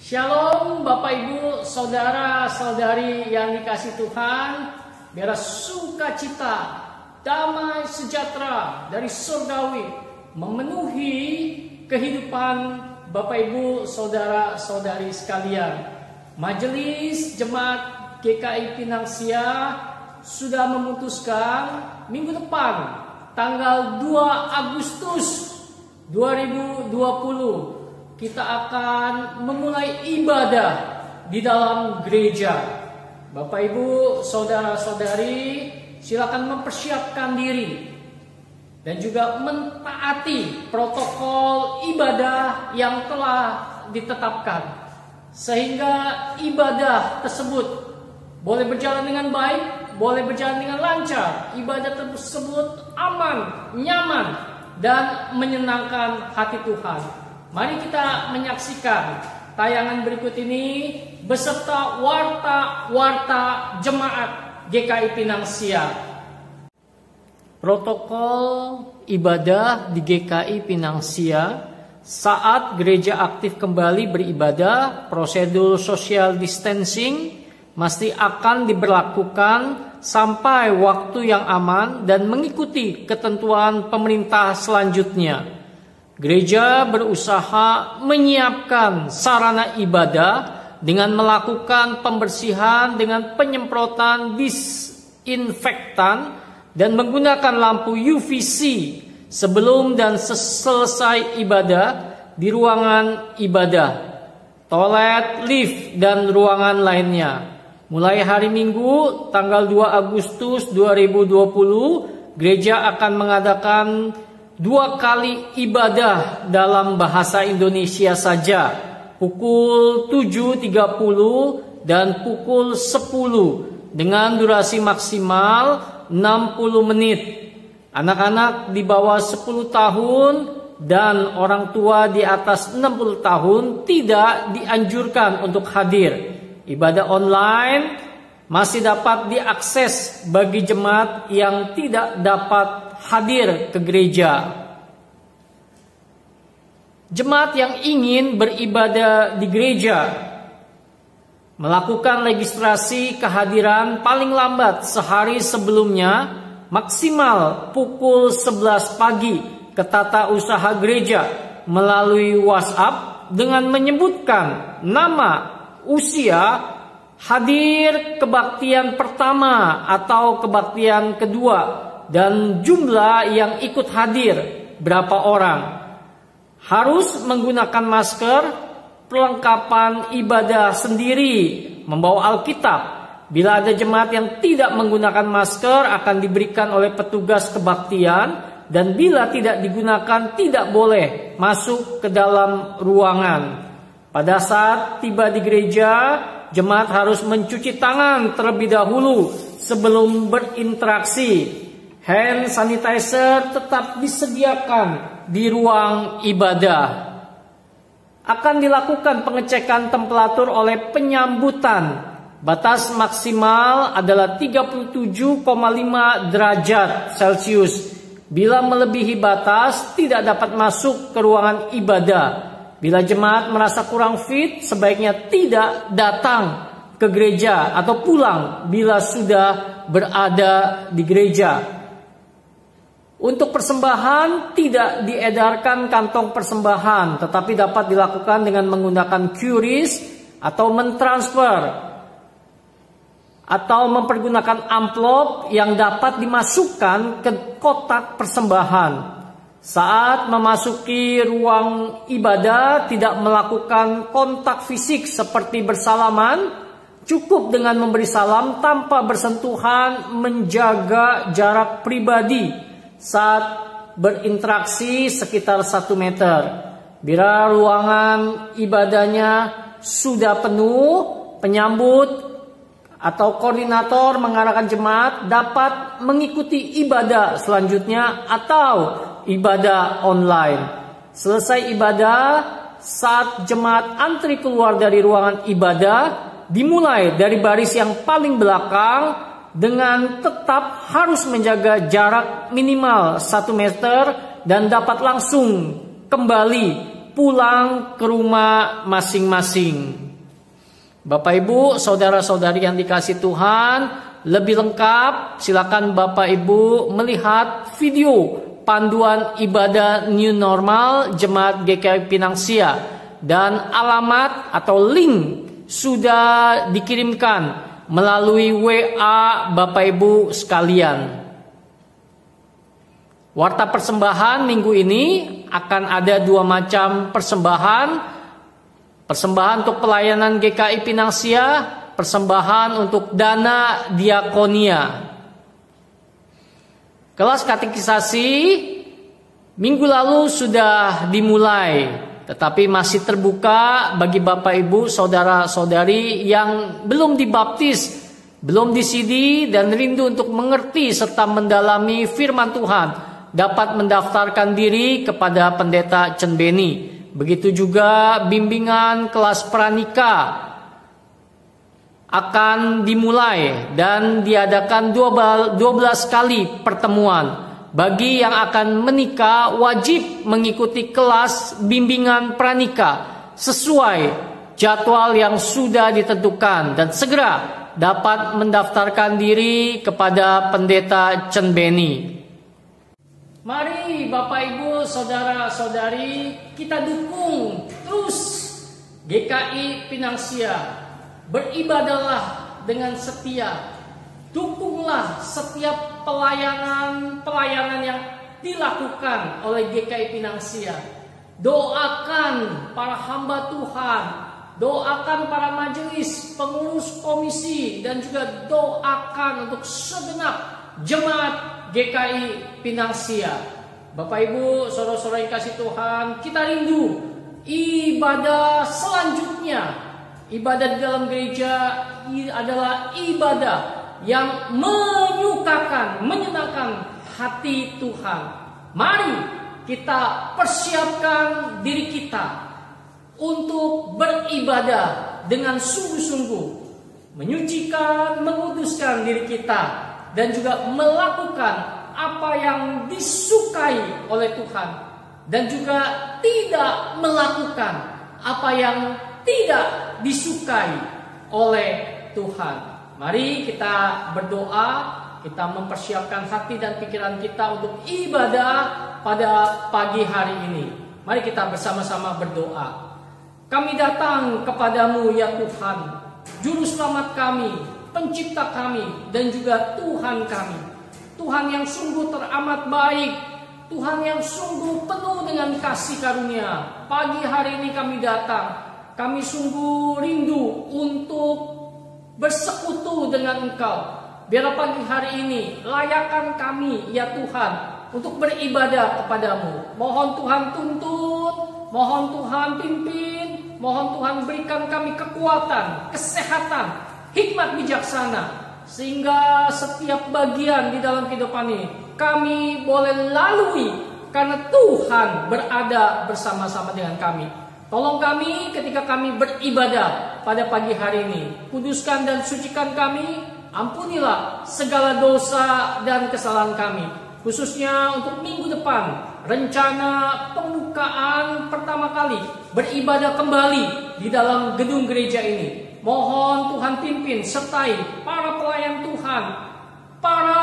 Shalom Bapak Ibu, Saudara-saudari yang dikasihi Tuhan. Biar sukacita, damai sejahtera dari surgawi memenuhi kehidupan Bapak Ibu, Saudara-saudari sekalian. Majelis Jemaat GKI Pinang Sia sudah memutuskan minggu depan tanggal 2 Agustus 2020 kita akan memulai ibadah di dalam gereja. Bapak Ibu, Saudara-saudari, silakan mempersiapkan diri dan juga mentaati protokol ibadah yang telah ditetapkan, sehingga ibadah tersebut boleh berjalan dengan baik, boleh berjalan dengan lancar, ibadah tersebut aman, nyaman, dan menyenangkan hati Tuhan. Mari kita menyaksikan tayangan berikut ini beserta warta-warta Jemaat GKI Pinang Sia. Protokol ibadah di GKI Pinang Sia saat gereja aktif kembali beribadah, prosedur social distancing masih akan diberlakukan sampai waktu yang aman dan mengikuti ketentuan pemerintah selanjutnya. Gereja berusaha menyiapkan sarana ibadah dengan melakukan pembersihan dengan penyemprotan disinfektan dan menggunakan lampu UVC sebelum dan selesai ibadah di ruangan ibadah, toilet, lift, dan ruangan lainnya. Mulai hari Minggu tanggal 2 Agustus 2020, gereja akan mengadakan 2 kali ibadah dalam bahasa Indonesia saja, pukul 7.30 dan pukul 10 dengan durasi maksimal 60 menit. Anak-anak di bawah 10 tahun dan orang tua di atas 60 tahun tidak dianjurkan untuk hadir. Ibadah online masih dapat diakses bagi jemaat yang tidak dapat hadir ke gereja. Jemaat yang ingin beribadah di gereja melakukan registrasi kehadiran paling lambat sehari sebelumnya, maksimal pukul 11 pagi ke tata usaha gereja melalui WhatsApp dengan menyebutkan nama, usia, hadir kebaktian pertama atau kebaktian kedua, dan jumlah yang ikut hadir berapa orang. Harus menggunakan masker, perlengkapan ibadah sendiri, membawa Alkitab. Bila ada jemaat yang tidak menggunakan masker akan diberikan oleh petugas kebaktian, dan bila tidak digunakan tidak boleh masuk ke dalam ruangan. Pada saat tiba di gereja, jemaat harus mencuci tangan terlebih dahulu sebelum berinteraksi. Hand sanitizer tetap disediakan di ruang ibadah. Akan dilakukan pengecekan temperatur oleh penyambutan. Batas maksimal adalah 37,5 derajat Celcius. Bila melebihi batas, tidak dapat masuk ke ruangan ibadah. Bila jemaat merasa kurang fit, sebaiknya tidak datang ke gereja atau pulang bila sudah berada di gereja. Untuk persembahan tidak diedarkan kantong persembahan, tetapi dapat dilakukan dengan menggunakan QRIS atau mentransfer atau mempergunakan amplop yang dapat dimasukkan ke kotak persembahan. Saat memasuki ruang ibadah tidak melakukan kontak fisik seperti bersalaman, cukup dengan memberi salam tanpa bersentuhan, menjaga jarak pribadi saat berinteraksi sekitar 1 meter. Bila ruangan ibadahnya sudah penuh, penyambut atau koordinator mengarahkan jemaat dapat mengikuti ibadah selanjutnya atau ibadah online. Selesai ibadah, saat jemaat antri keluar dari ruangan ibadah, dimulai dari baris yang paling belakang dengan tetap harus menjaga jarak minimal 1 meter dan dapat langsung kembali pulang ke rumah masing-masing. Bapak Ibu, saudara-saudari yang dikasihi Tuhan, lebih lengkap silakan Bapak Ibu melihat video panduan ibadah New Normal Jemaat GKI Pinang Sia, dan alamat atau link sudah dikirimkan melalui WA Bapak Ibu sekalian. Warta persembahan minggu ini akan ada 2 macam persembahan. Persembahan untuk pelayanan GKI Pinang Sia, persembahan untuk dana diakonia. Kelas katekisasi minggu lalu sudah dimulai, tetapi masih terbuka bagi Bapak Ibu saudara-saudari yang belum dibaptis, belum disidi dan rindu untuk mengerti serta mendalami firman Tuhan, dapat mendaftarkan diri kepada Pendeta Chen Beni. Begitu juga bimbingan kelas pranika akan dimulai dan diadakan 12 kali pertemuan. Bagi yang akan menikah wajib mengikuti kelas bimbingan pranika sesuai jadwal yang sudah ditentukan dan segera dapat mendaftarkan diri kepada Pendeta Chen Beni. Mari Bapak Ibu saudara-saudari, kita dukung terus GKI Pinang Sia. Beribadahlah dengan setia. Dukunglah setiap pelayanan yang dilakukan oleh GKI Pinang Sia. Doakan para hamba Tuhan, doakan para majelis, pengurus komisi, dan juga doakan untuk segenap jemaat GKI Pinang Sia. Bapak Ibu saudara-saudara yang kasih Tuhan, kita rindu ibadah selanjutnya. Ibadah di dalam gereja adalah ibadah yang menyukakan, menyenangkan hati Tuhan. Mari kita persiapkan diri kita untuk beribadah dengan sungguh-sungguh, menyucikan, menguduskan diri kita, dan juga melakukan apa yang disukai oleh Tuhan, dan juga tidak melakukan apa yang tidak disukai oleh Tuhan. Mari kita berdoa, kita mempersiapkan hati dan pikiran kita untuk ibadah pada pagi hari ini. Mari kita bersama-sama berdoa. Kami datang kepadamu ya Tuhan, Juru Selamat kami, Pencipta kami, dan juga Tuhan kami. Tuhan yang sungguh teramat baik, Tuhan yang sungguh penuh dengan kasih karunia. Pagi hari ini kami datang, kami sungguh rindu untuk bersekutu dengan Engkau. Biar pagi hari ini layakkan kami ya Tuhan untuk beribadah kepadamu. Mohon Tuhan tuntun, mohon Tuhan pimpin, mohon Tuhan berikan kami kekuatan, kesehatan, hikmat bijaksana, sehingga setiap bagian di dalam kehidupan ini kami boleh lalui karena Tuhan berada bersama-sama dengan kami. Tolong kami ketika kami beribadah pada pagi hari ini. Kuduskan dan sucikan kami. Ampunilah segala dosa dan kesalahan kami. Khususnya untuk minggu depan, rencana pembukaan pertama kali beribadah kembali di dalam gedung gereja ini. Mohon Tuhan pimpin, sertai para pelayan Tuhan, para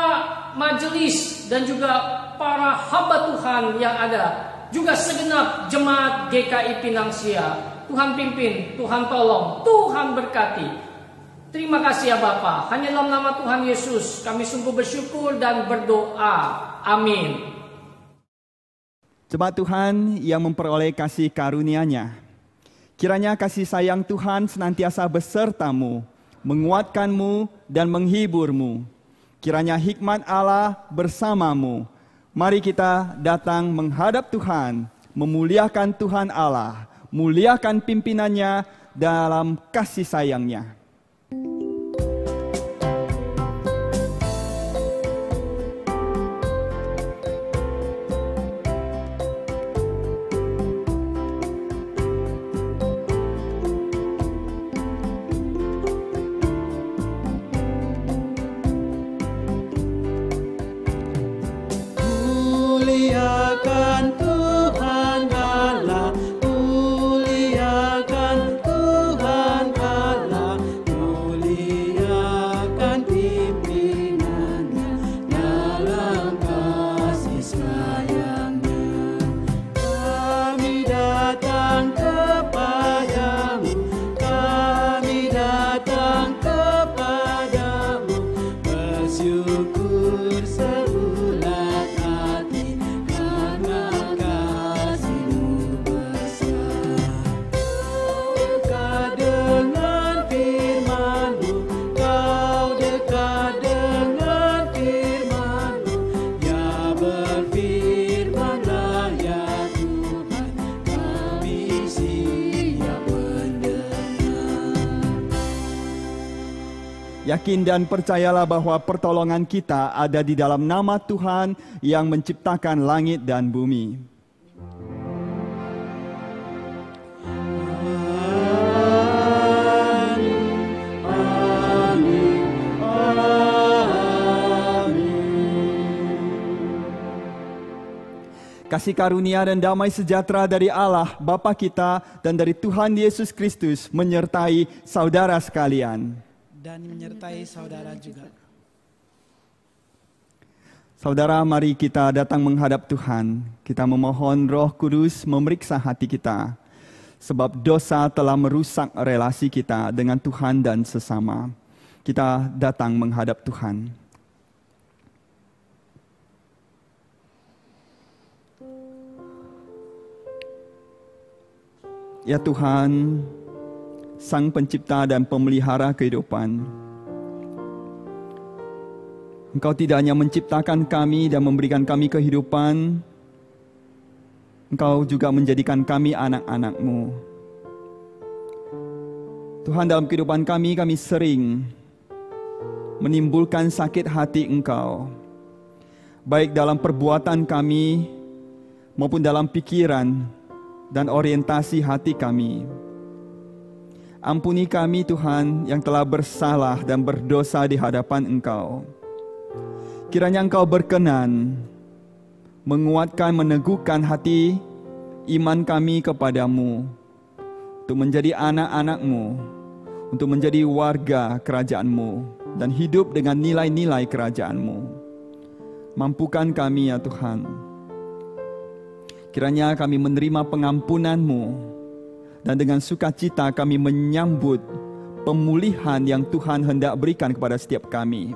majelis, dan juga para hamba Tuhan yang ada, juga segenap jemaat GKI Pinang Sia. Tuhan pimpin, Tuhan tolong, Tuhan berkati. Terima kasih ya Bapa. Hanya dalam nama Tuhan Yesus kami sungguh bersyukur dan berdoa. Amin. Jemaat Tuhan yang memperoleh kasih karunia-Nya, kiranya kasih sayang Tuhan senantiasa besertamu, menguatkanmu dan menghiburmu. Kiranya hikmat Allah bersamamu. Mari kita datang menghadap Tuhan, memuliakan Tuhan Allah, muliakan pimpinannya dalam kasih sayang-Nya. Muliakan Tuhan Allah, Yakin dan percayalah bahwa pertolongan kita ada di dalam nama Tuhan yang menciptakan langit dan bumi. Kasih karunia dan damai sejahtera dari Allah Bapa kita dan dari Tuhan Yesus Kristus menyertai saudara sekalian. Dan menyertai saudara juga. Saudara, mari kita datang menghadap Tuhan. Kita memohon Roh Kudus memeriksa hati kita. Sebab dosa telah merusak relasi kita dengan Tuhan dan sesama. Kita datang menghadap Tuhan. Ya Tuhan, Sang Pencipta dan Pemelihara kehidupan, Engkau tidak hanya menciptakan kami dan memberikan kami kehidupan, Engkau juga menjadikan kami anak-anak-Mu. Tuhan, dalam kehidupan kami sering menimbulkan sakit hati Engkau, baik dalam perbuatan kami maupun dalam pikiran dan orientasi hati kami. Ampuni kami Tuhan yang telah bersalah dan berdosa di hadapan Engkau. Kiranya Engkau berkenan menguatkan, meneguhkan hati iman kami kepadamu, untuk menjadi anak-anak-Mu, untuk menjadi warga kerajaan-Mu, dan hidup dengan nilai-nilai kerajaan-Mu. Mampukan kami ya Tuhan. Kiranya kami menerima pengampunan-Mu, dan dengan sukacita kami menyambut pemulihan yang Tuhan hendak berikan kepada setiap kami.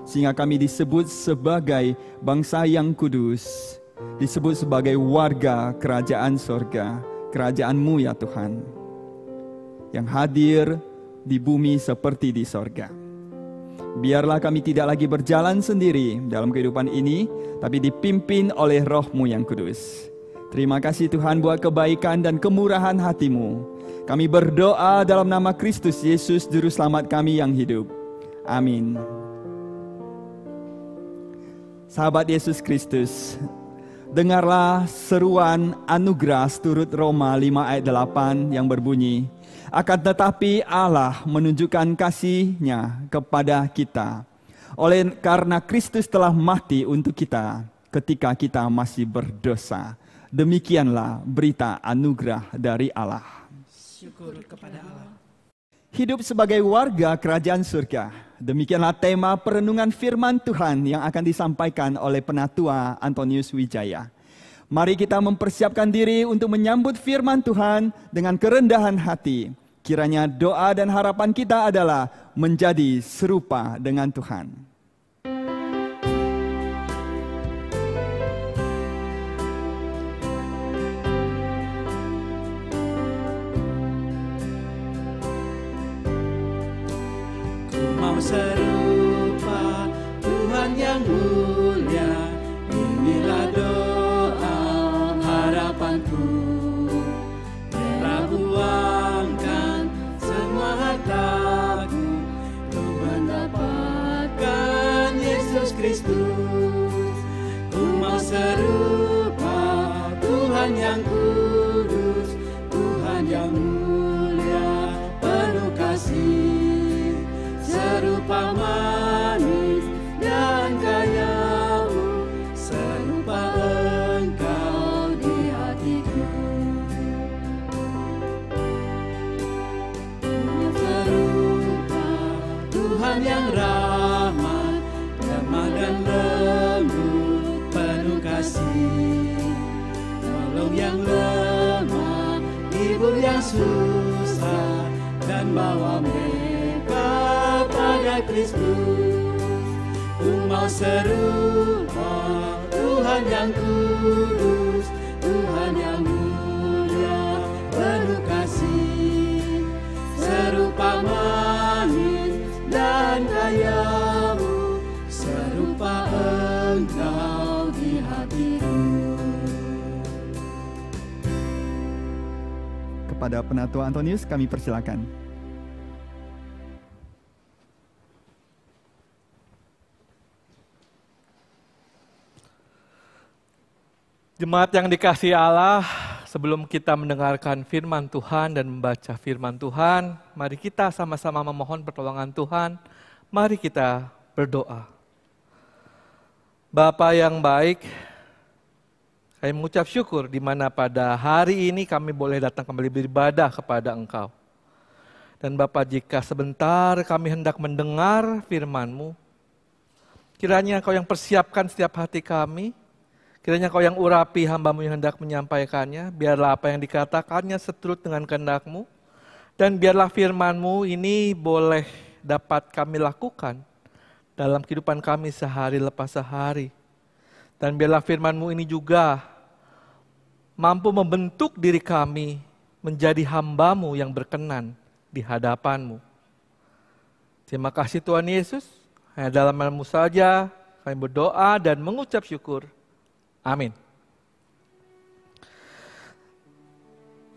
Sehingga kami disebut sebagai bangsa yang kudus, disebut sebagai warga kerajaan sorga, kerajaan-Mu ya Tuhan, yang hadir di bumi seperti di sorga. Biarlah kami tidak lagi berjalan sendiri dalam kehidupan ini, tapi dipimpin oleh Roh-Mu yang kudus. Terima kasih Tuhan buat kebaikan dan kemurahan hati-Mu. Kami berdoa dalam nama Kristus Yesus, Juru Selamat kami yang hidup. Amin. Sahabat Yesus Kristus, dengarlah seruan anugerah turut Roma 5 ayat 8 yang berbunyi, akan tetapi Allah menunjukkan kasih-Nya kepada kita, oleh karena Kristus telah mati untuk kita ketika kita masih berdosa. Demikianlah berita anugerah dari Allah. Syukur kepada Allah. Hidup sebagai warga kerajaan surga. Demikianlah tema perenungan firman Tuhan yang akan disampaikan oleh Penatua Antonius Wijaya. Mari kita mempersiapkan diri untuk menyambut firman Tuhan dengan kerendahan hati. Kiranya doa dan harapan kita adalah menjadi serupa dengan Tuhan. Serupa Tuhan yang mulia, inilah doa harapanku. Rela buangkan semua hartaku untuk mendapatkan Yesus Kristus. Ku mau serupa Tuhan yang kudus, Tuhan yang mulia, penuh kasih. Serupa manis dan kaya-Mu, serupa Engkau di hatiku. Serupa Tuhan yang ramah, lemah dan lembut, penuh kasih. Tolong yang lemah, hibur yang susah, dan bawa pada Kristus. Ku mau serupa Tuhan yang kudus, Tuhan yang mulia, penuh kasih. Serupa manis dan kaya-Mu, serupa Engkau di hatiku. Kepada Penatua Antonius kami persilakan. Jemaat yang dikasihi Allah, sebelum kita mendengarkan firman Tuhan dan membaca firman Tuhan, mari kita sama-sama memohon pertolongan Tuhan. Mari kita berdoa. Bapa yang baik, kami mengucap syukur di mana pada hari ini kami boleh datang kembali beribadah kepada Engkau. Dan Bapa, jika sebentar kami hendak mendengar firman-Mu, kiranya Engkau yang persiapkan setiap hati kami, kiranya Engkau yang urapi hamba-Mu yang hendak menyampaikannya, biarlah apa yang dikatakannya seturut dengan kehendak-Mu, dan biarlah firman-Mu ini boleh dapat kami lakukan dalam kehidupan kami sehari lepas sehari. Dan biarlah firman-Mu ini juga mampu membentuk diri kami menjadi hamba-Mu yang berkenan di hadapan-Mu. Terima kasih Tuhan Yesus, hanya dalam nama-Mu saja kami berdoa dan mengucap syukur. Amin.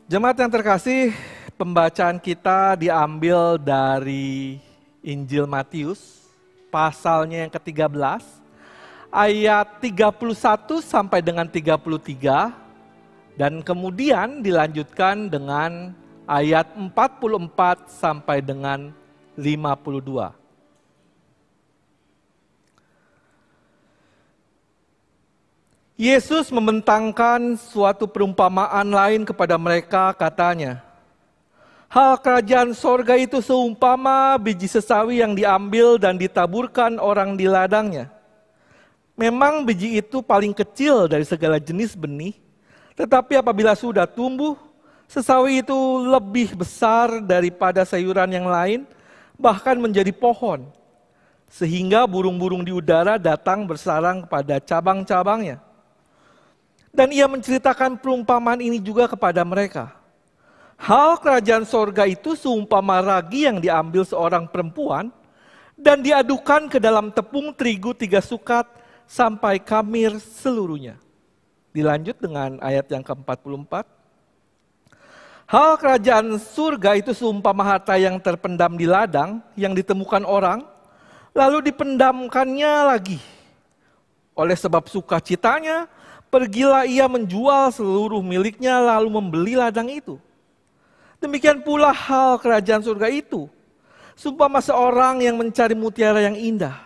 Jemaat yang terkasih, pembacaan kita diambil dari Injil Matius, pasalnya yang ke-13, ayat 31 sampai dengan 33, dan kemudian dilanjutkan dengan ayat 44 sampai dengan 52. Yesus membentangkan suatu perumpamaan lain kepada mereka, katanya, hal kerajaan sorga itu seumpama biji sesawi yang diambil dan ditaburkan orang di ladangnya. Memang biji itu paling kecil dari segala jenis benih, tetapi apabila sudah tumbuh, sesawi itu lebih besar daripada sayuran yang lain, bahkan menjadi pohon, sehingga burung-burung di udara datang bersarang pada cabang-cabangnya. Dan ia menceritakan perumpamaan ini juga kepada mereka. Hal kerajaan sorga itu seumpama ragi yang diambil seorang perempuan dan diadukan ke dalam tepung terigu 3 sukat sampai khamir seluruhnya. Dilanjut dengan ayat yang ke-44. Hal kerajaan surga itu seumpama harta yang terpendam di ladang yang ditemukan orang, lalu dipendamkannya lagi. Oleh sebab sukacitanya, pergilah ia menjual seluruh miliknya lalu membeli ladang itu. Demikian pula hal kerajaan surga itu, seumpama seorang yang mencari mutiara yang indah.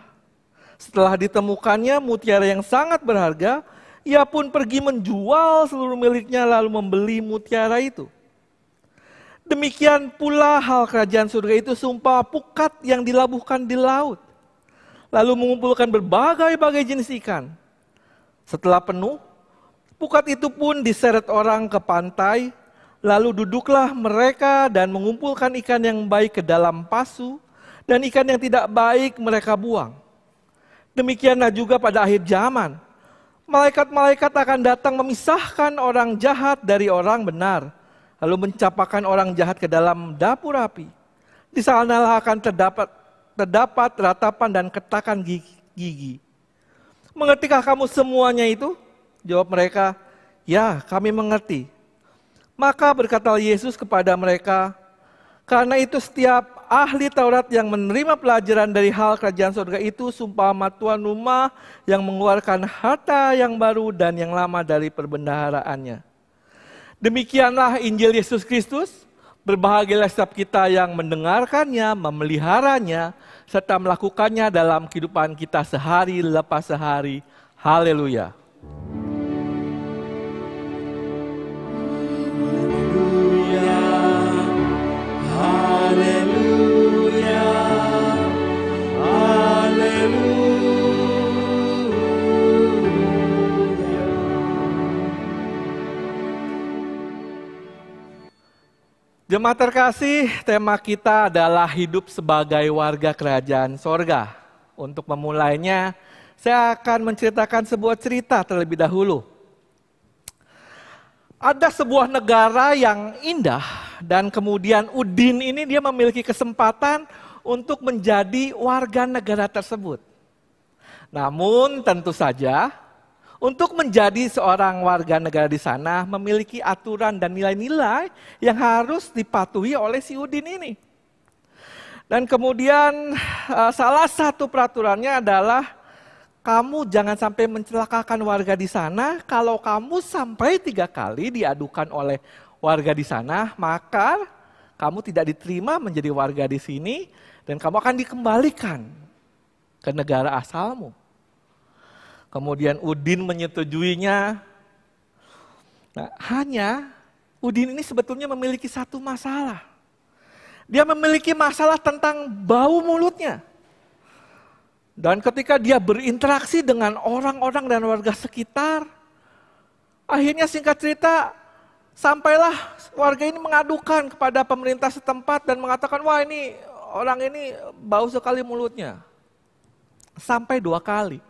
Setelah ditemukannya mutiara yang sangat berharga, ia pun pergi menjual seluruh miliknya lalu membeli mutiara itu. Demikian pula hal kerajaan surga itu seumpama pukat yang dilabuhkan di laut, lalu mengumpulkan berbagai-bagai jenis ikan. Setelah penuh, pukat itu pun diseret orang ke pantai, lalu duduklah mereka dan mengumpulkan ikan yang baik ke dalam pasu, dan ikan yang tidak baik mereka buang. Demikianlah juga pada akhir zaman, malaikat-malaikat akan datang memisahkan orang jahat dari orang benar, lalu mencampakkan orang jahat ke dalam dapur api. Di sanalah akan terdapat ratapan dan ketakan gigi. Mengertikah kamu semuanya itu? Jawab mereka, ya kami mengerti. Maka berkata Yesus kepada mereka, karena itu setiap ahli Taurat yang menerima pelajaran dari hal kerajaan surga itu seumpama tuan rumah yang mengeluarkan harta yang baru dan yang lama dari perbendaharaannya. Demikianlah Injil Yesus Kristus. Berbahagialah setiap kita yang mendengarkannya, memeliharanya, serta melakukannya dalam kehidupan kita sehari lepas sehari. Haleluya. Haleluya, haleluya. Jemaat terkasih, tema kita adalah hidup sebagai warga kerajaan sorga. Untuk memulainya, saya akan menceritakan sebuah cerita terlebih dahulu. Ada sebuah negara yang indah dan kemudian Udin ini dia memiliki kesempatan untuk menjadi warga negara tersebut. Namun tentu saja untuk menjadi seorang warga negara di sana memiliki aturan dan nilai-nilai yang harus dipatuhi oleh si Udin ini. Dan kemudian salah satu peraturannya adalah kamu jangan sampai mencelakakan warga di sana. Kalau kamu sampai 3 kali diadukan oleh warga di sana, maka kamu tidak diterima menjadi warga di sini dan kamu akan dikembalikan ke negara asalmu. Kemudian Udin menyetujuinya. Nah, hanya Udin ini sebetulnya memiliki satu masalah. Dia memiliki masalah tentang bau mulutnya. Dan ketika dia berinteraksi dengan orang-orang dan warga sekitar, akhirnya singkat cerita, sampailah warga ini mengadukan kepada pemerintah setempat dan mengatakan, wah ini orang ini bau sekali mulutnya. Sampai 2 kali.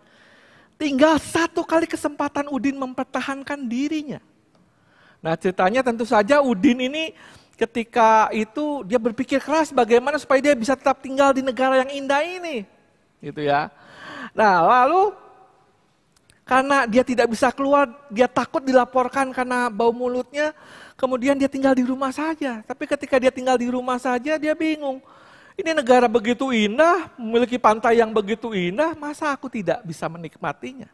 Tinggal 1 kali kesempatan Udin mempertahankan dirinya. Nah ceritanya tentu saja Udin ini ketika itu dia berpikir keras bagaimana supaya dia bisa tetap tinggal di negara yang indah ini. Gitu ya. Nah lalu karena dia tidak bisa keluar, dia takut dilaporkan karena bau mulutnya, kemudian dia tinggal di rumah saja. Tapi ketika dia tinggal di rumah saja, dia bingung. Ini negara begitu indah, memiliki pantai yang begitu indah, masa aku tidak bisa menikmatinya?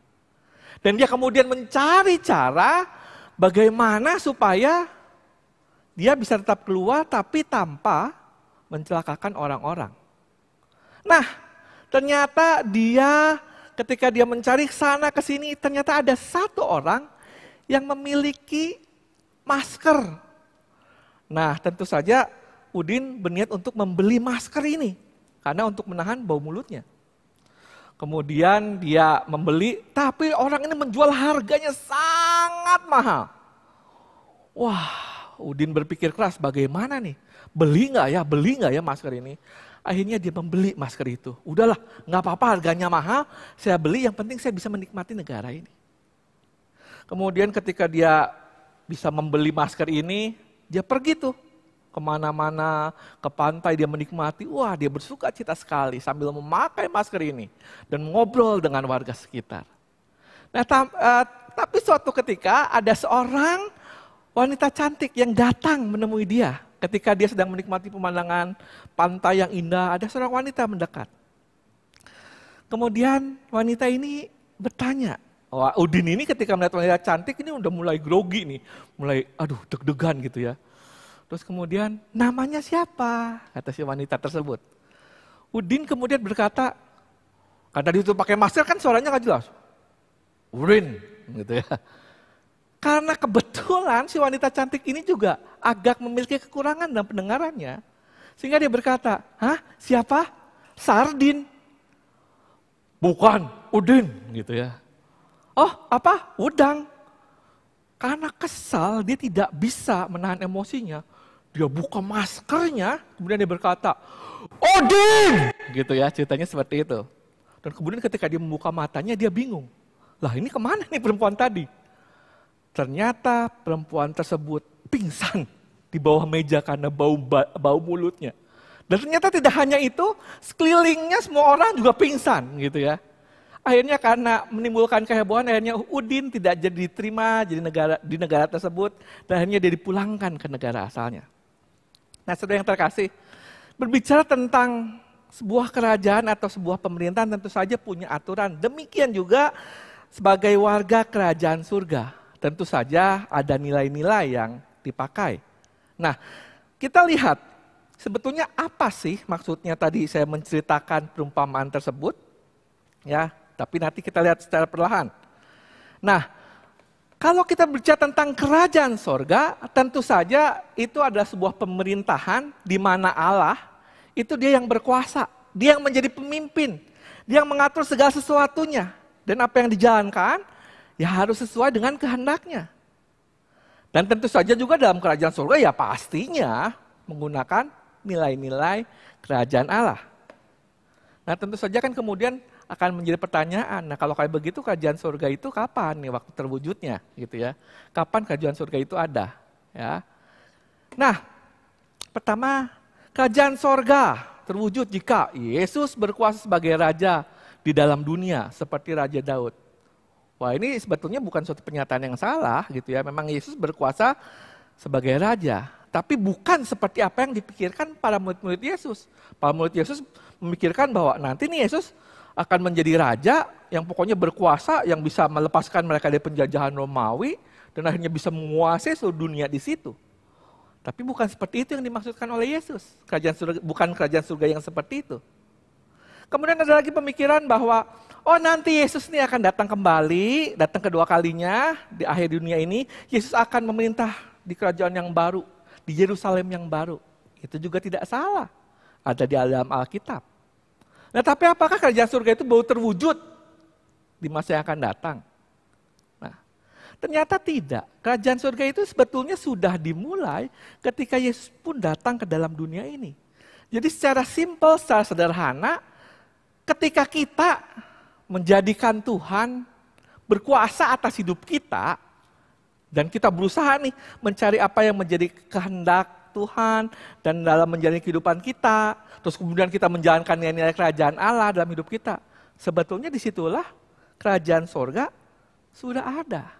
Dan dia kemudian mencari cara bagaimana supaya dia bisa tetap keluar tapi tanpa mencelakakan orang-orang. Nah, ternyata dia ketika dia mencari sana ke sini, ternyata ada 1 orang yang memiliki masker. Nah, tentu saja Udin berniat untuk membeli masker ini karena untuk menahan bau mulutnya. Kemudian dia membeli, tapi orang ini menjual harganya sangat mahal. Wah, Udin berpikir keras, bagaimana nih? Beli nggak ya masker ini? Akhirnya dia membeli masker itu. Udahlah, nggak apa-apa harganya mahal, saya beli, yang penting saya bisa menikmati negara ini. Kemudian ketika dia bisa membeli masker ini, dia pergi tuh kemana-mana, ke pantai dia menikmati. Wah, dia bersuka cita sekali sambil memakai masker ini dan ngobrol dengan warga sekitar. Nah, tapi suatu ketika ada seorang wanita cantik yang datang menemui dia. Ketika dia sedang menikmati pemandangan pantai yang indah, ada seorang wanita mendekat. Kemudian wanita ini bertanya, wah, Udin ini ketika melihat wanita cantik ini udah mulai grogi nih, mulai aduh deg-degan gitu ya. Terus kemudian namanya siapa? Kata si wanita tersebut. Udin kemudian berkata, karena dia itu pakai masker kan suaranya nggak jelas. Udin, gitu ya. Karena kebetulan si wanita cantik ini juga agak memiliki kekurangan dalam pendengarannya. Sehingga dia berkata, hah siapa? Sardin. Bukan, Udin gitu ya. Oh apa? Udang. Karena kesal dia tidak bisa menahan emosinya. Dia buka maskernya, kemudian dia berkata, Udin! Gitu ya, ceritanya seperti itu. Dan kemudian ketika dia membuka matanya dia bingung. Lah ini kemana nih perempuan tadi? Ternyata perempuan tersebut pingsan di bawah meja karena bau mulutnya. Dan ternyata tidak hanya itu, sekelilingnya semua orang juga pingsan gitu ya. Akhirnya karena menimbulkan kehebohan, akhirnya Udin tidak jadi diterima di negara tersebut dan akhirnya dia dipulangkan ke negara asalnya. Nah, saudara yang terkasih, berbicara tentang sebuah kerajaan atau sebuah pemerintahan tentu saja punya aturan. Demikian juga sebagai warga kerajaan surga. Tentu saja ada nilai-nilai yang dipakai. Nah, kita lihat sebetulnya apa sih maksudnya tadi saya menceritakan perumpamaan tersebut. Ya, tapi nanti kita lihat secara perlahan. Nah, kalau kita berbicara tentang kerajaan sorga, tentu saja itu adalah sebuah pemerintahan di mana Allah itu dia yang berkuasa. Dia yang menjadi pemimpin. Dia yang mengatur segala sesuatunya. Dan apa yang dijalankan, ya harus sesuai dengan kehendaknya. Dan tentu saja juga dalam kerajaan surga ya pastinya menggunakan nilai-nilai kerajaan Allah. Nah tentu saja kan kemudian akan menjadi pertanyaan, nah kalau kayak begitu kerajaan surga itu kapan nih waktu terwujudnya gitu ya. Kapan kerajaan surga itu ada ya. Nah pertama kerajaan surga terwujud jika Yesus berkuasa sebagai raja di dalam dunia seperti Raja Daud. Wah ini sebetulnya bukan suatu pernyataan yang salah gitu ya. Memang Yesus berkuasa sebagai raja. Tapi bukan seperti apa yang dipikirkan para murid-murid Yesus. Para murid Yesus memikirkan bahwa nanti nih Yesus akan menjadi raja yang pokoknya berkuasa, yang bisa melepaskan mereka dari penjajahan Romawi, dan akhirnya bisa menguasai seluruh dunia di situ. Tapi bukan seperti itu yang dimaksudkan oleh Yesus. Bukan kerajaan surga yang seperti itu. Kemudian ada lagi pemikiran bahwa, nanti Yesus ini akan datang kembali, datang kedua kalinya di akhir dunia ini, Yesus akan memerintah di kerajaan yang baru, di Yerusalem yang baru. Itu juga tidak salah. Ada di dalam Alkitab. Nah, tapi apakah kerajaan surga itu baru terwujud di masa yang akan datang? Nah, ternyata tidak. Kerajaan surga itu sebetulnya sudah dimulai ketika Yesus pun datang ke dalam dunia ini. Jadi secara simpel, secara sederhana, ketika kita menjadikan Tuhan berkuasa atas hidup kita, dan kita berusaha nih mencari apa yang menjadi kehendak Tuhan dan dalam menjalani kehidupan kita, terus kemudian kita menjalankan nilai-nilai kerajaan Allah dalam hidup kita. Sebetulnya disitulah kerajaan sorga sudah ada.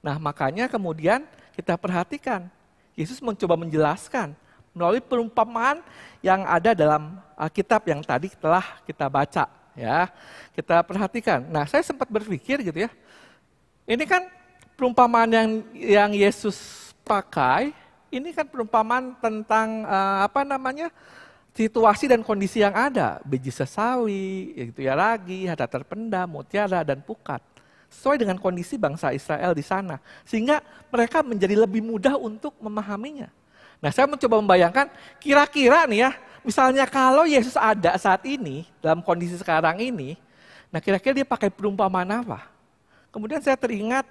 Nah, makanya kemudian kita perhatikan, Yesus mencoba menjelaskan melalui perumpamaan yang ada dalam Alkitab yang tadi telah kita baca. Ya, kita perhatikan. Nah, saya sempat berpikir gitu ya, ini kan perumpamaan yang Yesus pakai, ini kan perumpamaan tentang situasi dan kondisi yang ada. Biji sesawi, gitu ya, ragi, harta terpendam, mutiara, dan pukat. Sesuai dengan kondisi bangsa Israel di sana. Sehingga mereka menjadi lebih mudah untuk memahaminya. Nah, saya mencoba membayangkan, kira-kira nih ya, misalnya kalau Yesus ada saat ini, dalam kondisi sekarang ini, nah kira-kira dia pakai perumpamaan apa? Kemudian saya teringat,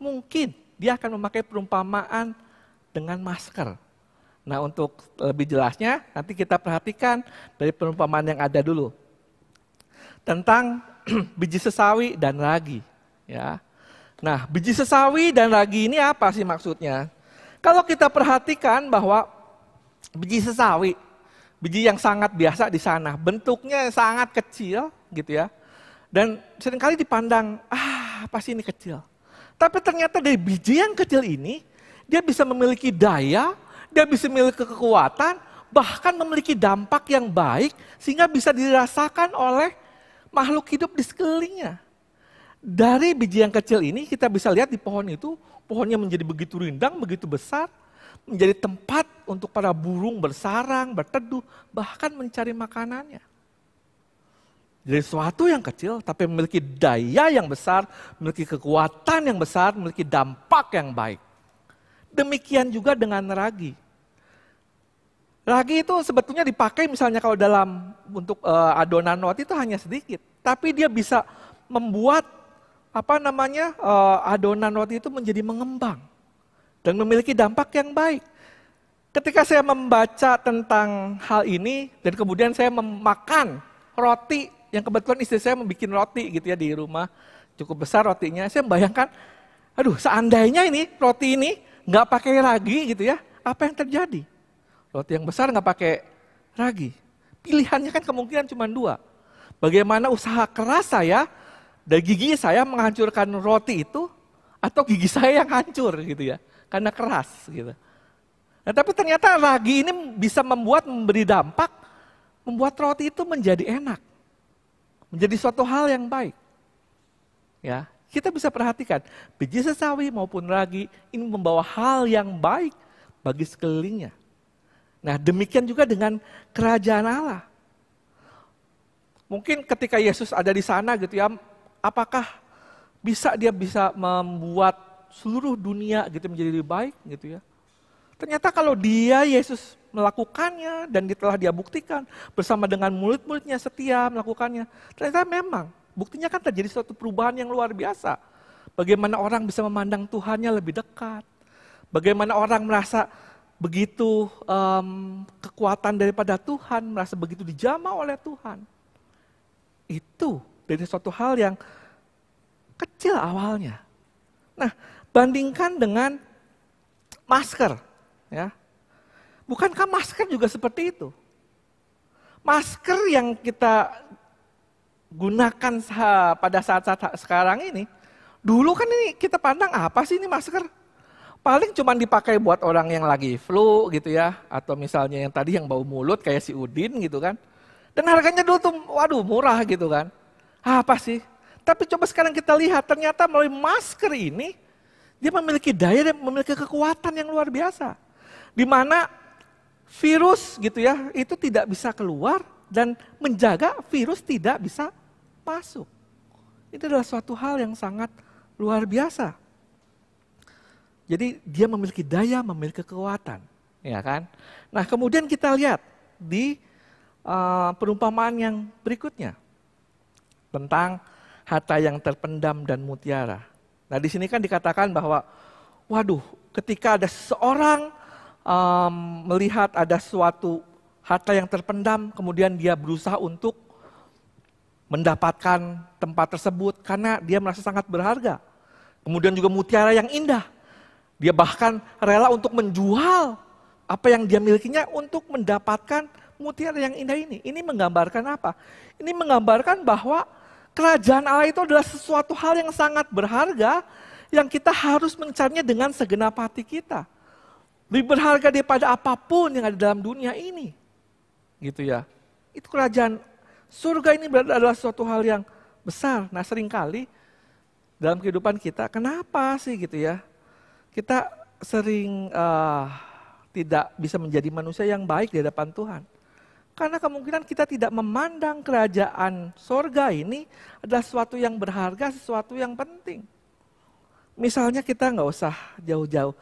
mungkin dia akan memakai perumpamaan dengan masker. Nah, untuk lebih jelasnya nanti kita perhatikan dari perumpamaan yang ada dulu. Tentang biji sesawi dan ragi. Ya. Nah, biji sesawi dan ragi ini apa sih maksudnya? Kalau kita perhatikan bahwa biji sesawi, biji yang sangat biasa di sana, bentuknya sangat kecil gitu ya. Dan seringkali dipandang, apa sih ini kecil? Tapi ternyata dari biji yang kecil ini, dia bisa memiliki daya, dia bisa memiliki kekuatan, bahkan memiliki dampak yang baik, sehingga bisa dirasakan oleh makhluk hidup di sekelilingnya. Dari biji yang kecil ini kita bisa lihat di pohon itu, pohonnya menjadi begitu rindang, begitu besar, menjadi tempat untuk para burung bersarang, berteduh, bahkan mencari makanannya. Jadi sesuatu yang kecil tapi memiliki daya yang besar, memiliki kekuatan yang besar, memiliki dampak yang baik. Demikian juga dengan ragi. Ragi itu sebetulnya dipakai misalnya kalau untuk adonan roti itu hanya sedikit. Tapi dia bisa membuat adonan roti itu menjadi mengembang. Dan memiliki dampak yang baik. Ketika saya membaca tentang hal ini dan kemudian saya memakan roti, yang kebetulan istri saya membuat roti gitu ya di rumah. Cukup besar rotinya, saya membayangkan, seandainya ini roti ini nggak pakai ragi gitu ya, apa yang terjadi? Roti yang besar nggak pakai ragi. Pilihannya kan kemungkinan cuma dua. Bagaimana usaha keras saya dari gigi saya menghancurkan roti itu, atau gigi saya yang hancur gitu ya, karena keras gitu. Nah, tapi ternyata ragi ini bisa memberi dampak, membuat roti itu menjadi enak, menjadi suatu hal yang baik. Ya. Kita bisa perhatikan, biji sesawi maupun ragi ini membawa hal yang baik bagi sekelilingnya. Nah, demikian juga dengan kerajaan Allah. Mungkin ketika Yesus ada di sana gitu ya, apakah dia bisa membuat seluruh dunia gitu menjadi lebih baik gitu ya? Ternyata kalau Yesus melakukannya dan telah dia buktikan bersama dengan murid-muridnya setia melakukannya, ternyata memang buktinya kan terjadi suatu perubahan yang luar biasa. Bagaimana orang bisa memandang Tuhannya lebih dekat. Bagaimana orang merasa begitu kekuatan daripada Tuhan, merasa begitu dijamah oleh Tuhan. Itu dari suatu hal yang kecil awalnya. Nah, bandingkan dengan masker. Ya. Bukankah masker juga seperti itu? Masker yang kita gunakan pada saat-saat sekarang ini, dulu kan ini kita pandang apa sih ini masker? Paling cuma dipakai buat orang yang lagi flu gitu ya, atau misalnya yang tadi yang bau mulut kayak si Udin gitu kan. Dan harganya dulu tuh, waduh murah gitu kan. Apa sih? Tapi coba sekarang kita lihat, ternyata melalui masker ini, dia memiliki daya dan memiliki kekuatan yang luar biasa. Di mana virus gitu ya, itu tidak bisa keluar dan menjaga virus tidak bisa masuk. Itu adalah suatu hal yang sangat luar biasa. Jadi dia memiliki daya, memiliki kekuatan, ya kan? Nah, kemudian kita lihat di perumpamaan yang berikutnya tentang harta yang terpendam dan mutiara. Nah, di sini kan dikatakan bahwa, waduh, ketika ada seseorang melihat ada suatu harta yang terpendam, kemudian dia berusaha untuk mendapatkan tempat tersebut karena dia merasa sangat berharga. Kemudian juga mutiara yang indah. Dia bahkan rela untuk menjual apa yang dia milikinya untuk mendapatkan mutiara yang indah ini. Ini menggambarkan apa? Ini menggambarkan bahwa kerajaan Allah itu adalah sesuatu hal yang sangat berharga yang kita harus mencarinya dengan segenap hati kita. Lebih berharga daripada apapun yang ada dalam dunia ini. Gitu ya. Itu kerajaan surga ini adalah suatu hal yang besar. Nah, seringkali dalam kehidupan kita, kenapa sih gitu ya? Kita sering tidak bisa menjadi manusia yang baik di hadapan Tuhan. Karena kemungkinan kita tidak memandang kerajaan surga ini adalah sesuatu yang berharga, sesuatu yang penting. Misalnya kita nggak usah jauh-jauh.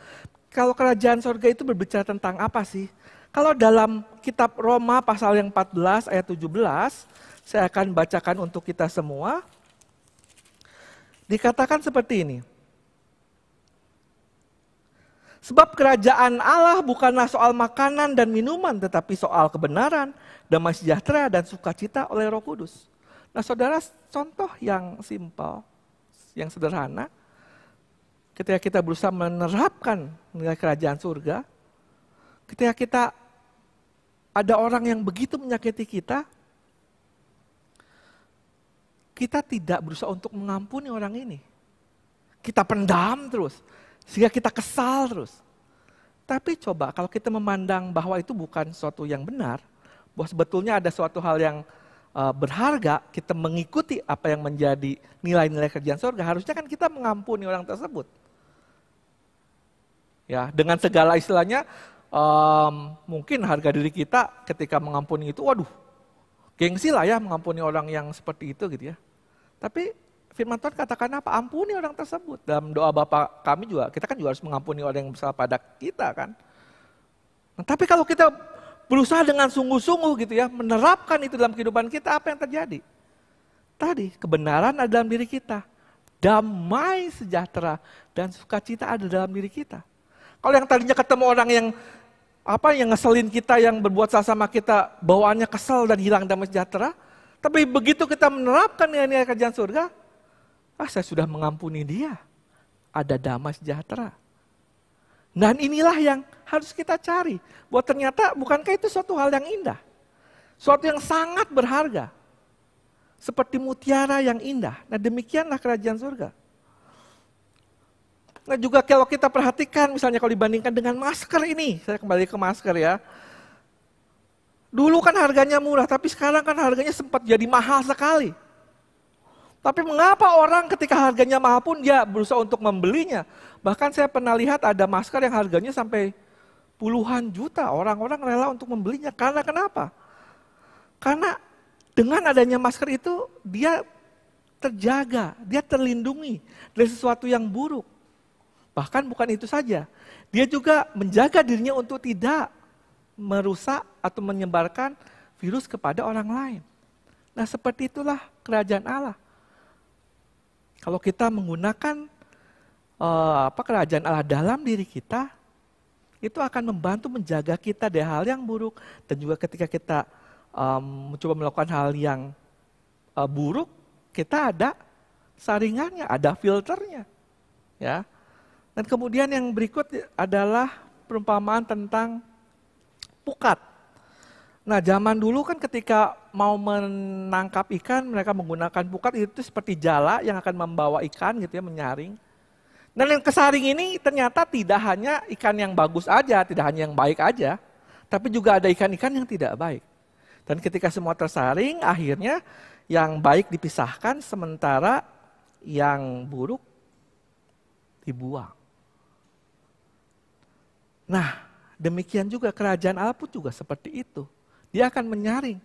Kalau kerajaan surga itu berbicara tentang apa sih? Kalau dalam kitab Roma pasal yang 14 ayat 17, saya akan bacakan untuk kita semua. Dikatakan seperti ini. Sebab kerajaan Allah bukanlah soal makanan dan minuman, tetapi soal kebenaran, damai sejahtera, dan sukacita oleh Roh Kudus. Nah, saudara, contoh yang simpel, yang sederhana, ketika kita berusaha menerapkan nilai kerajaan surga, ketika kita ada orang yang begitu menyakiti kita tidak berusaha untuk mengampuni orang ini. Kita pendam terus. Sehingga kita kesal terus. Tapi coba kalau kita memandang bahwa itu bukan sesuatu yang benar, bahwa sebetulnya ada suatu hal yang berharga, kita mengikuti apa yang menjadi nilai-nilai kerjaan surga, harusnya kan kita mengampuni orang tersebut. Ya, dengan segala istilahnya, mungkin harga diri kita ketika mengampuni itu, waduh, gengsi lah ya mengampuni orang yang seperti itu gitu ya. Tapi firman Tuhan katakan apa? Ampuni orang tersebut. Dalam doa Bapa kami juga, kita kan juga harus mengampuni orang yang bersalah pada kita kan. Nah, tapi kalau kita berusaha dengan sungguh-sungguh gitu ya, menerapkan itu dalam kehidupan kita, apa yang terjadi? Tadi, kebenaran ada dalam diri kita. Damai sejahtera dan sukacita ada dalam diri kita. Kalau yang tadinya ketemu orang yang ngeselin kita, yang berbuat salah sama kita, bawaannya kesel dan hilang damai sejahtera, tapi begitu kita menerapkan nilai-nilai kerjaan surga, saya sudah mengampuni dia. Ada damai sejahtera. Dan inilah yang harus kita cari. Bahwa ternyata bukankah itu suatu hal yang indah. Suatu yang sangat berharga. Seperti mutiara yang indah. Nah, demikianlah kerajaan surga. Nah, juga kalau kita perhatikan misalnya kalau dibandingkan dengan masker ini. Saya kembali ke masker ya. Dulu kan harganya murah, tapi sekarang kan harganya sempat jadi mahal sekali. Tapi mengapa orang ketika harganya mahal pun dia berusaha untuk membelinya? Bahkan saya pernah lihat ada masker yang harganya sampai puluhan juta. Orang-orang rela untuk membelinya. Karena kenapa? Karena dengan adanya masker itu dia terjaga, dia terlindungi dari sesuatu yang buruk. Bahkan bukan itu saja. Dia juga menjaga dirinya untuk tidak merusak atau menyebarkan virus kepada orang lain. Nah, seperti itulah kerajaan Allah. Kalau kita menggunakan kerajaan Allah dalam diri kita, itu akan membantu menjaga kita dari hal yang buruk. Dan juga ketika kita mencoba melakukan hal yang buruk, kita ada saringannya, ada filternya. Ya. Dan kemudian yang berikut adalah perumpamaan tentang pukat. Nah, zaman dulu kan ketika mau menangkap ikan, mereka menggunakan pukat, itu seperti jala yang akan membawa ikan gitu ya, menyaring. Dan yang kesaring ini ternyata tidak hanya ikan yang bagus aja, tidak hanya yang baik aja, tapi juga ada ikan-ikan yang tidak baik. Dan ketika semua tersaring, akhirnya yang baik dipisahkan, sementara yang buruk dibuang. Nah, demikian juga kerajaan Allah pun juga seperti itu. Dia akan menyaring.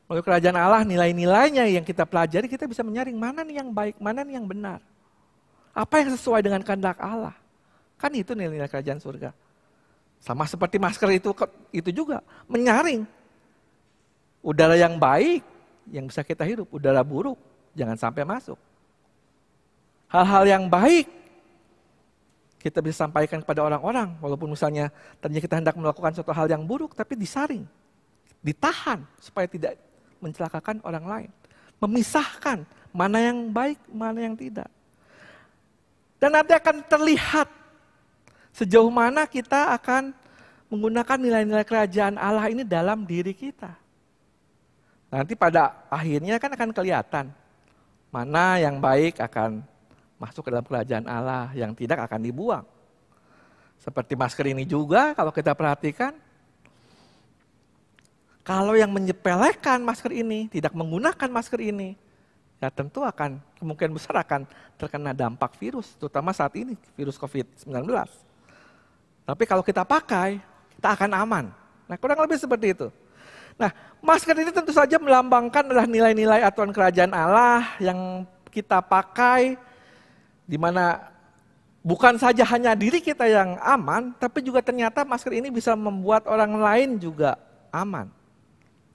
Melalui kerajaan Allah, nilai-nilainya yang kita pelajari, kita bisa menyaring mana nih yang baik, mana nih yang benar. Apa yang sesuai dengan kehendak Allah. Kan itu nilai-nilai kerajaan surga. Sama seperti masker itu juga, menyaring. Udara yang baik, yang bisa kita hirup. Udara buruk, jangan sampai masuk. Hal-hal yang baik, kita bisa sampaikan kepada orang-orang. Walaupun misalnya tadinya kita hendak melakukan suatu hal yang buruk, tapi disaring. Ditahan, supaya tidak mencelakakan orang lain. Memisahkan, mana yang baik, mana yang tidak. Dan nanti akan terlihat sejauh mana kita akan menggunakan nilai-nilai kerajaan Allah ini dalam diri kita. Nanti pada akhirnya kan akan kelihatan mana yang baik akan masuk ke dalam kerajaan Allah, yang tidak akan dibuang. Seperti masker ini juga kalau kita perhatikan, kalau yang menyepelekan masker ini, tidak menggunakan masker ini, ya tentu akan kemungkinan besar akan terkena dampak virus, terutama saat ini virus COVID-19. Tapi kalau kita pakai, kita akan aman. Nah, kurang lebih seperti itu. Nah, masker ini tentu saja melambangkan adalah nilai-nilai aturan kerajaan Allah yang kita pakai, di mana bukan saja hanya diri kita yang aman, tapi juga ternyata masker ini bisa membuat orang lain juga aman.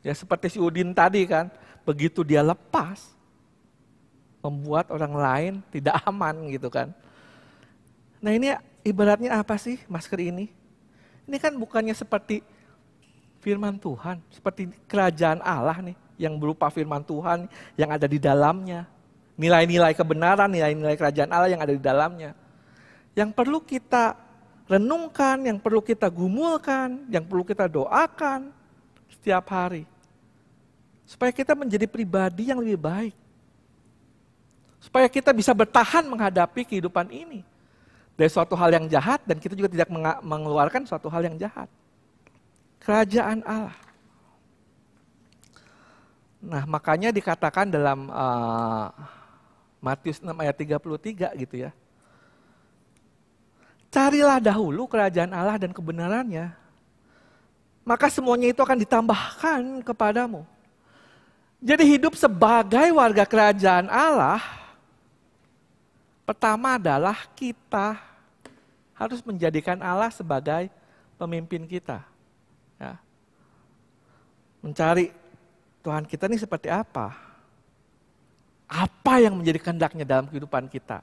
Ya seperti si Udin tadi kan, begitu dia lepas, membuat orang lain tidak aman gitu kan. Nah ini ibaratnya apa sih masker ini? Ini kan bukannya seperti firman Tuhan, seperti kerajaan Allah nih, yang berupa firman Tuhan yang ada di dalamnya. Nilai-nilai kebenaran, nilai-nilai kerajaan Allah yang ada di dalamnya. Yang perlu kita renungkan, yang perlu kita gumulkan, yang perlu kita doakan setiap hari. Supaya kita menjadi pribadi yang lebih baik. Supaya kita bisa bertahan menghadapi kehidupan ini. Dari suatu hal yang jahat dan kita juga tidak mengeluarkan suatu hal yang jahat. Kerajaan Allah. Nah makanya dikatakan dalam Matius 6 ayat 33 gitu ya. Carilah dahulu kerajaan Allah dan kebenarannya. Maka semuanya itu akan ditambahkan kepadamu. Jadi hidup sebagai warga kerajaan Allah, pertama adalah kita harus menjadikan Allah sebagai pemimpin kita. Ya. Mencari Tuhan kita ini seperti apa? Apa yang menjadi kehendaknya dalam kehidupan kita?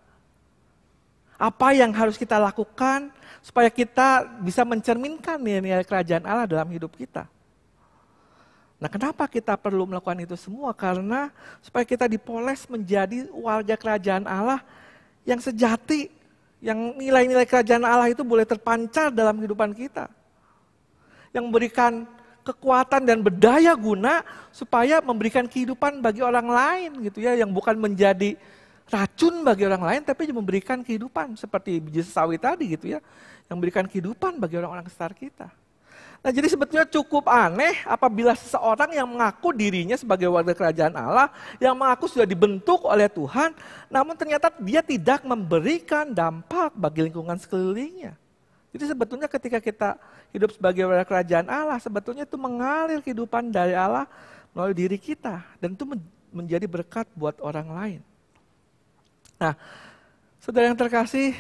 Apa yang harus kita lakukan supaya kita bisa mencerminkan nilai-nilai kerajaan Allah dalam hidup kita? Nah kenapa kita perlu melakukan itu semua? Karena supaya kita dipoles menjadi warga kerajaan Allah yang sejati, yang nilai-nilai kerajaan Allah itu boleh terpancar dalam kehidupan kita. Yang memberikan kekuatan dan berdaya guna supaya memberikan kehidupan bagi orang lain gitu ya, yang bukan menjadi racun bagi orang lain tapi memberikan kehidupan seperti biji sesawi tadi gitu ya, yang memberikan kehidupan bagi orang-orang sekitar kita. Nah jadi sebetulnya cukup aneh apabila seseorang yang mengaku dirinya sebagai warga kerajaan Allah, yang mengaku sudah dibentuk oleh Tuhan, namun ternyata dia tidak memberikan dampak bagi lingkungan sekelilingnya. Jadi sebetulnya ketika kita hidup sebagai warga kerajaan Allah, sebetulnya itu mengalir kehidupan dari Allah melalui diri kita. Dan itu menjadi berkat buat orang lain. Nah, saudara yang terkasih,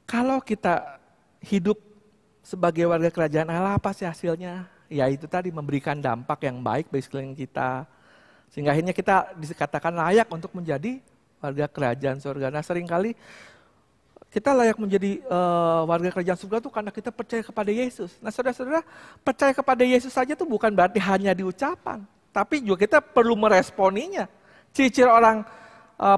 kalau kita hidup sebagai warga kerajaan Allah, apa sih hasilnya? Ya itu tadi, memberikan dampak yang baik bagi sekeliling kita. Sehingga akhirnya kita dikatakan layak untuk menjadi warga kerajaan surga. Nah seringkali kita layak menjadi warga kerajaan surga itu karena kita percaya kepada Yesus. Nah saudara-saudara, percaya kepada Yesus saja itu bukan berarti hanya di ucapan. Tapi juga kita perlu meresponinya. Ciri-ciri orang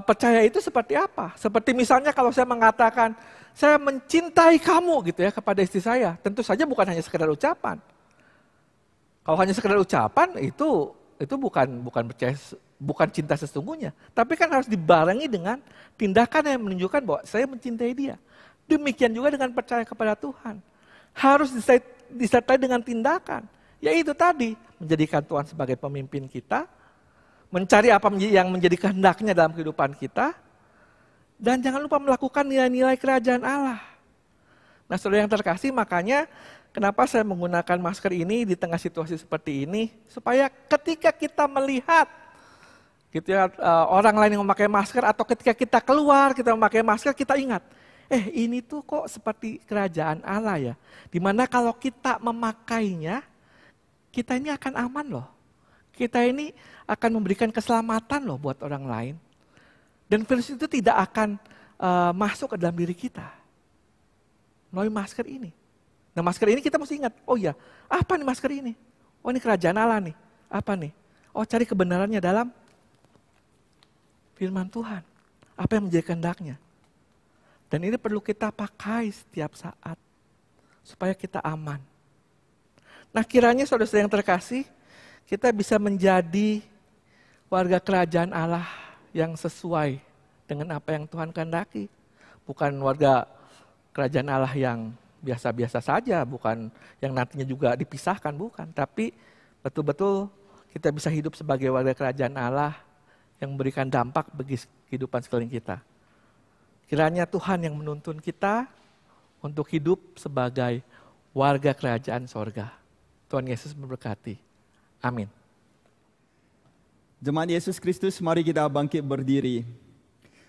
percaya itu seperti apa? Seperti misalnya kalau saya mengatakan, saya mencintai kamu gitu ya kepada istri saya. Tentu saja bukan hanya sekedar ucapan. Kalau hanya sekedar ucapan itu bukan percaya, bukan cinta sesungguhnya. Tapi kan harus dibarengi dengan tindakan yang menunjukkan bahwa saya mencintai dia. Demikian juga dengan percaya kepada Tuhan. Harus disertai dengan tindakan Yaitu tadi, menjadikan Tuhan sebagai pemimpin kita, mencari apa yang menjadi kehendaknya dalam kehidupan kita, dan jangan lupa melakukan nilai-nilai kerajaan Allah. Nah, saudara yang terkasih, makanya kenapa saya menggunakan masker ini di tengah situasi seperti ini, supaya ketika kita melihat gitu ya, orang lain yang memakai masker, atau ketika kita keluar kita memakai masker, kita ingat, ini tuh kok seperti kerajaan Allah ya, dimana kalau kita memakainya, kita ini akan aman loh. Kita ini akan memberikan keselamatan loh buat orang lain. Dan virus itu tidak akan masuk ke dalam diri kita melalui masker ini. Nah, masker ini kita mesti ingat, oh iya, apa nih masker ini? Oh, ini kerajaan Allah nih. Apa nih? Oh, cari kebenarannya dalam firman Tuhan. Apa yang menjadi kehendaknya. Dan ini perlu kita pakai setiap saat supaya kita aman. Nah, kiranya saudara-saudara yang terkasih, kita bisa menjadi warga kerajaan Allah yang sesuai dengan apa yang Tuhan kehendaki. Bukan warga kerajaan Allah yang biasa-biasa saja, bukan yang nantinya juga dipisahkan, bukan. Tapi betul-betul kita bisa hidup sebagai warga kerajaan Allah yang memberikan dampak bagi kehidupan sekeliling kita. Kiranya Tuhan yang menuntun kita untuk hidup sebagai warga kerajaan sorga. Tuhan Yesus memberkati. Amin. Jemaat Yesus Kristus, mari kita bangkit berdiri.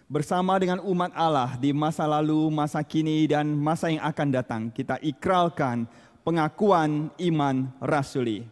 Bersama dengan umat Allah di masa lalu, masa kini, dan masa yang akan datang, kita ikrarkan pengakuan iman rasuli.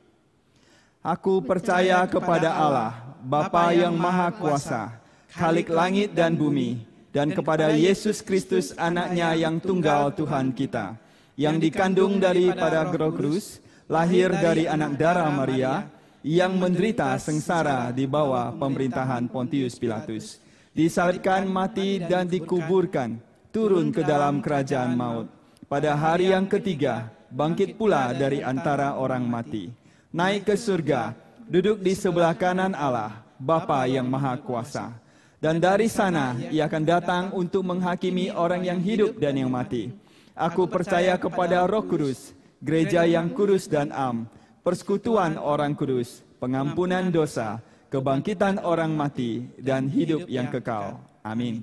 Aku percaya kepada Allah, Bapa yang Maha Kuasa, Khalik langit dan bumi, dan kepada Yesus Kristus anaknya yang tunggal Tuhan kita, yang dikandung daripada Roh Kudus, lahir dari anak darah Maria, yang menderita sengsara di bawah pemerintahan Pontius Pilatus, disalibkan, mati, dan dikuburkan, turun ke dalam kerajaan maut. Pada hari yang ketiga, bangkit pula dari antara orang mati, naik ke surga, duduk di sebelah kanan Allah, Bapa yang Maha Kuasa. Dan dari sana, ia akan datang untuk menghakimi orang yang hidup dan yang mati. Aku percaya kepada Roh Kudus, gereja yang kudus dan am, persekutuan orang kudus, pengampunan dosa, kebangkitan orang mati, dan hidup yang kekal. Amin.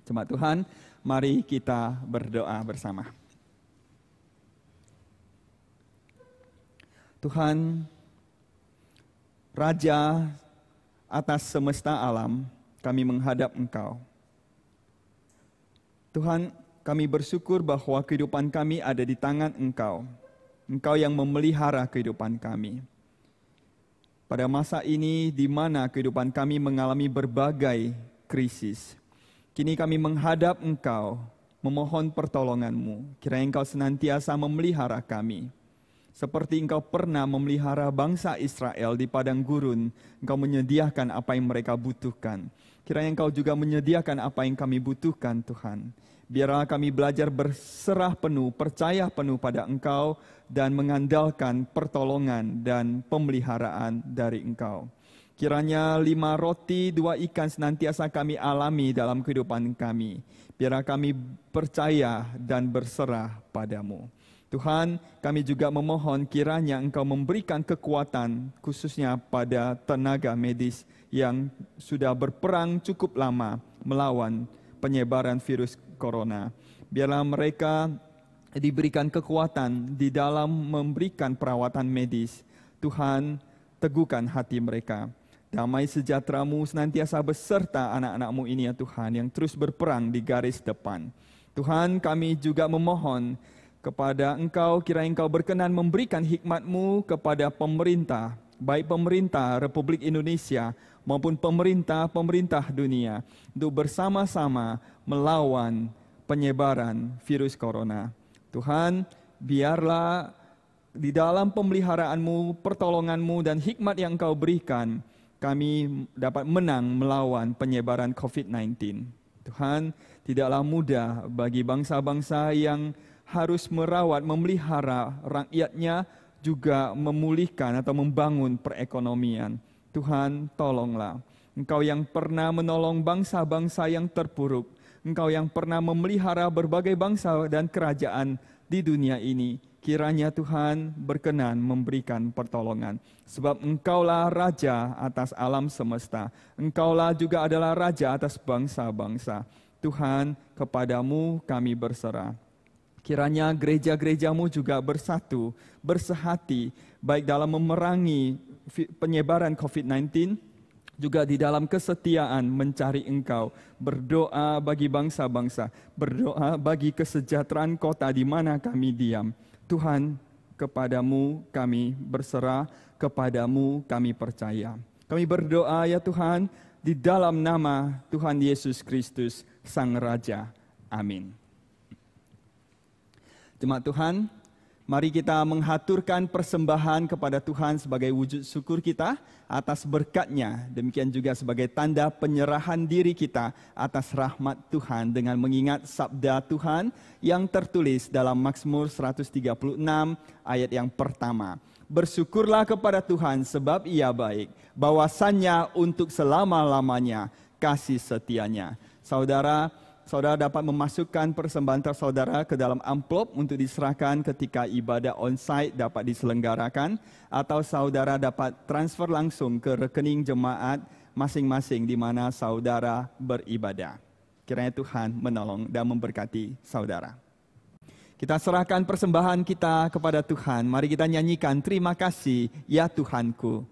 Jemaat Tuhan, mari kita berdoa bersama. Tuhan, Raja atas semesta alam, kami menghadap Engkau. Tuhan, kami bersyukur bahwa kehidupan kami ada di tangan Engkau. Engkau yang memelihara kehidupan kami. Pada masa ini di mana kehidupan kami mengalami berbagai krisis, kini kami menghadap Engkau, memohon pertolongan-Mu. Kiranya Engkau senantiasa memelihara kami. Seperti Engkau pernah memelihara bangsa Israel di padang gurun, Engkau menyediakan apa yang mereka butuhkan. Kiranya Engkau juga menyediakan apa yang kami butuhkan, Tuhan. Biarlah kami belajar berserah penuh, percaya penuh pada Engkau, dan mengandalkan pertolongan dan pemeliharaan dari Engkau. Kiranya 5 roti 2 ikan senantiasa kami alami dalam kehidupan kami. Biarlah kami percaya dan berserah padamu. Tuhan, kami juga memohon kiranya Engkau memberikan kekuatan khususnya pada tenaga medis yang sudah berperang cukup lama melawan penyebaran virus corona. Biarlah mereka diberikan kekuatan di dalam memberikan perawatan medis. Tuhan, teguhkan hati mereka. Damai sejahtera-Mu senantiasa beserta anak-anak-Mu ini ya Tuhan, yang terus berperang di garis depan. Tuhan, kami juga memohon kepada Engkau, kiranya Engkau berkenan memberikan hikmat-Mu kepada pemerintah, baik pemerintah Republik Indonesia maupun pemerintah dunia, untuk bersama-sama melawan penyebaran virus corona. Tuhan, biarlah di dalam pemeliharaan-Mu, pertolongan-Mu, dan hikmat yang Engkau berikan, kami dapat menang melawan penyebaran COVID-19. Tuhan, tidaklah mudah bagi bangsa-bangsa yang harus merawat, memelihara rakyatnya, juga memulihkan atau membangun perekonomian. Tuhan, tolonglah. Engkau yang pernah menolong bangsa-bangsa yang terpuruk, Engkau yang pernah memelihara berbagai bangsa dan kerajaan di dunia ini, kiranya Tuhan berkenan memberikan pertolongan. Sebab Engkaulah Raja atas alam semesta. Engkaulah juga adalah Raja atas bangsa-bangsa. Tuhan, kepadamu kami berserah. Kiranya gereja-gerejamu juga bersatu, bersehati, baik dalam memerangi penyebaran COVID-19, juga di dalam kesetiaan mencari Engkau, berdoa bagi bangsa-bangsa, berdoa bagi kesejahteraan kota di mana kami diam. Tuhan, kepadamu kami berserah, kepadamu kami percaya. Kami berdoa ya Tuhan, di dalam nama Tuhan Yesus Kristus, Sang Raja. Amin. Jemaat Tuhan, mari kita menghaturkan persembahan kepada Tuhan sebagai wujud syukur kita atas berkat-Nya. Demikian juga sebagai tanda penyerahan diri kita atas rahmat Tuhan dengan mengingat sabda Tuhan yang tertulis dalam Mazmur 136 ayat yang pertama. Bersyukurlah kepada Tuhan sebab Ia baik, bahwasannya untuk selama-lamanya kasih setianya. Saudara dapat memasukkan persembahan saudara ke dalam amplop untuk diserahkan ketika ibadah onsite dapat diselenggarakan, atau saudara dapat transfer langsung ke rekening jemaat masing-masing di mana saudara beribadah. Kiranya Tuhan menolong dan memberkati saudara. Kita serahkan persembahan kita kepada Tuhan. Mari kita nyanyikan terima kasih ya Tuhanku.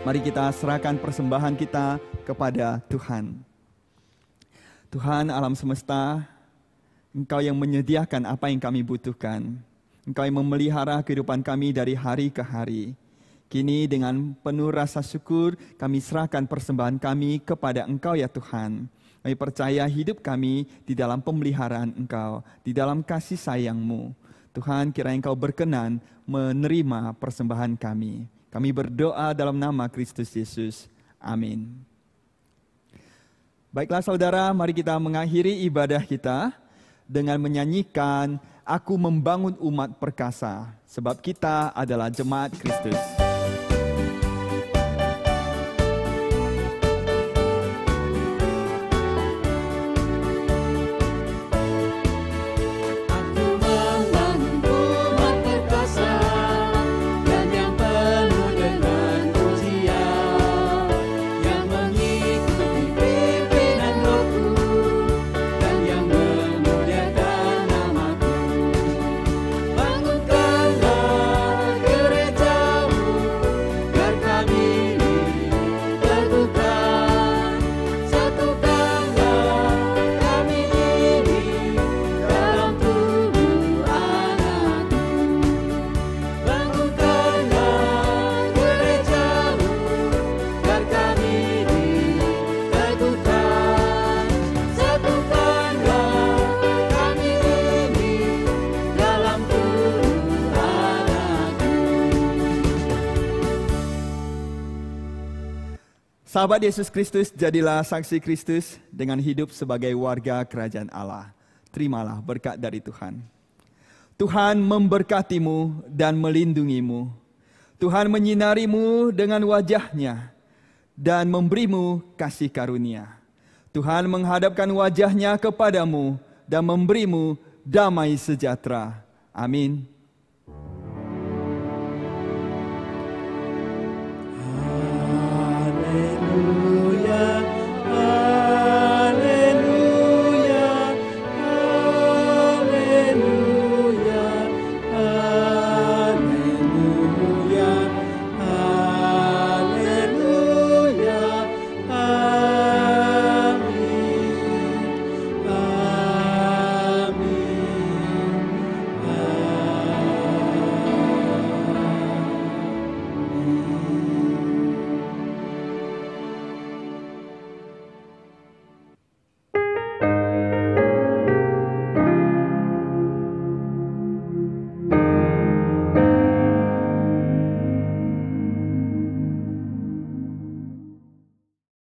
Mari kita serahkan persembahan kita kepada Tuhan. Tuhan alam semesta, Engkau yang menyediakan apa yang kami butuhkan. Engkau yang memelihara kehidupan kami dari hari ke hari. Kini dengan penuh rasa syukur kami serahkan persembahan kami kepada Engkau ya Tuhan. Kami percaya hidup kami di dalam pemeliharaan Engkau, di dalam kasih sayang-Mu. Tuhan, kiranya Engkau berkenan menerima persembahan kami. Kami berdoa dalam nama Kristus Yesus. Amin. Baiklah saudara, mari kita mengakhiri ibadah kita dengan menyanyikan Aku Membangun Umat Perkasa, sebab kita adalah jemaat Kristus. Bangunkanlah gerejamu Sahabat Yesus Kristus, jadilah saksi Kristus dengan hidup sebagai warga kerajaan Allah. Terimalah berkat dari Tuhan. Tuhan memberkatimu dan melindungimu. Tuhan menyinarimu dengan wajah-Nya dan memberimu kasih karunia. Tuhan menghadapkan wajah-Nya kepadamu dan memberimu damai sejahtera. Amin.